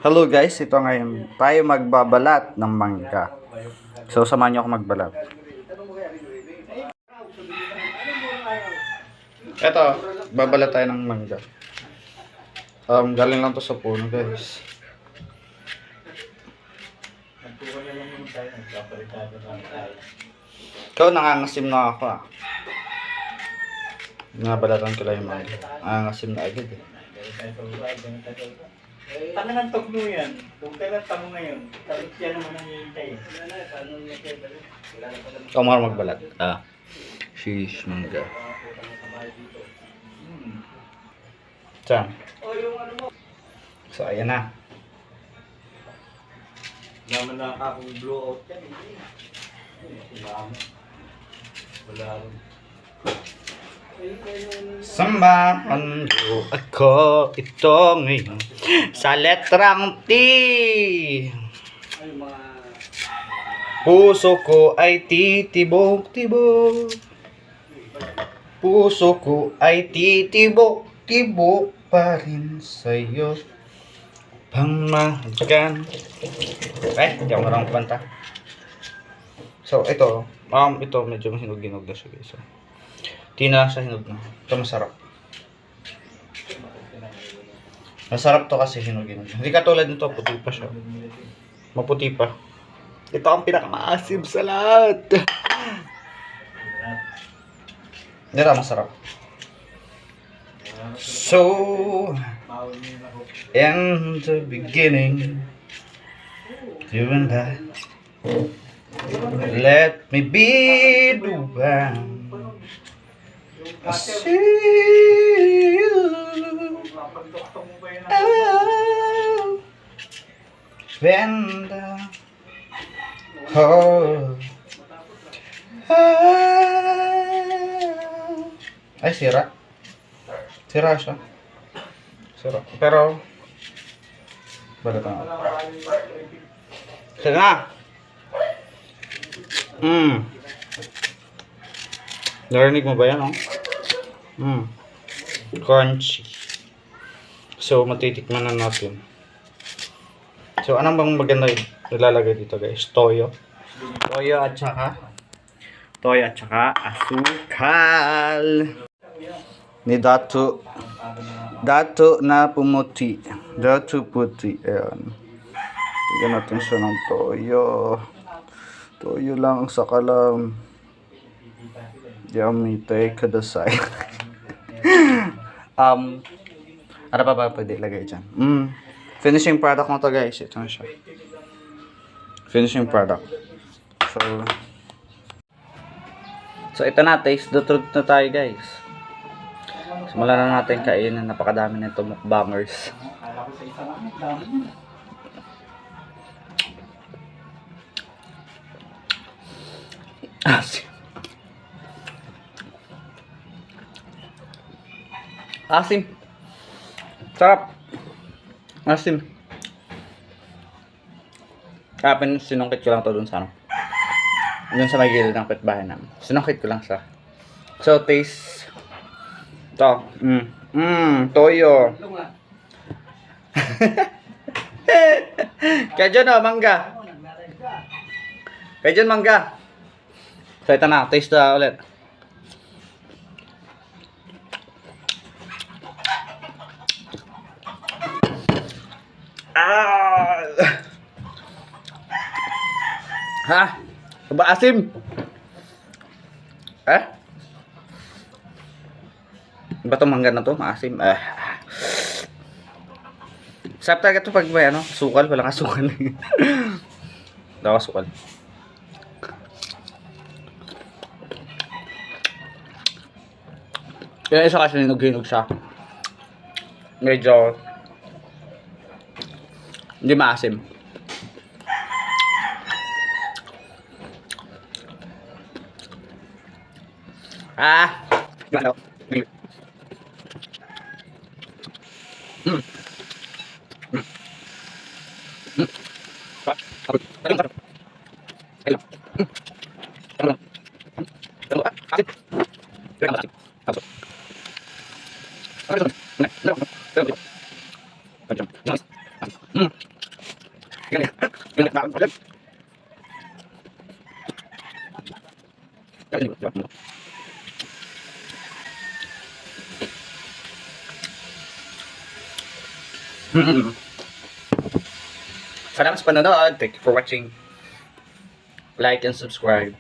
Hello guys, ito ngayon tayo magbabalat ng mangga. So samahan niyo ako magbalat. Ito, babalat tayo ng mangga. Galing lang to sa puno guys. Ikaw, nangangasim na ako ah. Nabalatan ko lang yung mangga. Nangangasim na agad eh. Tangan ng tugno yan. Kung kailan tanong ngayon, tarik siya naman ang hihintay. Ikaw marunong magbalat. Sheesh, mangga. Saan? So, ayan na. Naman na akong blow out yan. Wala. Samahan mo ako ito ngayon sa letrang T. Puso ko ay titibok-tibok. Puso ko ay titibok-tibok pa rin sa'yo. Pamagan. Di ako marang panta. So, ito medyo hinog-hinog na siya guys. So, tina siya hinog na. Ito masarap. Masarap to kasi hinog-hinog. Hindi katulad nito, puti pa siya. Maputi pa. Ito ang pinakamaasim sa lahat. Dito masarap. So, in the beginning, you and I, let me be the one. I see you. Oh, when the oh, ay sira siya. Pero balatan ako. Sige na. Narinig mo ba yan, oh? Crunchy. So, matitikman na natin. So, anong bang maganda ilalagay dito, guys? Toyo at saka asukal. Ni Dato na pumuti. Dato puti. Ayan. Tignan natin siya ng toyo. Toyo lang, saka lang. Yummy, take kadasay. Ano pa ba pwede ilagay dyan? Finishing product mo to guys. Ito na siya. Finishing product. So ito na, taste the truth na tayo guys. Simulan na natin kainin. Napakadami nito mukbangers. Asim. Sarap. Asim. Sinungkit ko lang to dun sa dun sa may gilid ng petbahay namin. Sinungkit ko lang siya. So, taste. Ito. Toyo. Kaya dyan mangga. Kaya dyan mangga. So, ito na. Taste na ulit. Ba asim? Ba itong mangga na to? Maasim. Sarap talaga ito pag may sukal. Walang asukal. Daw asukal. Yung isa kasi hinog-hinog siya. Medyo hindi maasim. Gano'n. Nice. Salamat sa panonood. Thank you for watching. Like and subscribe.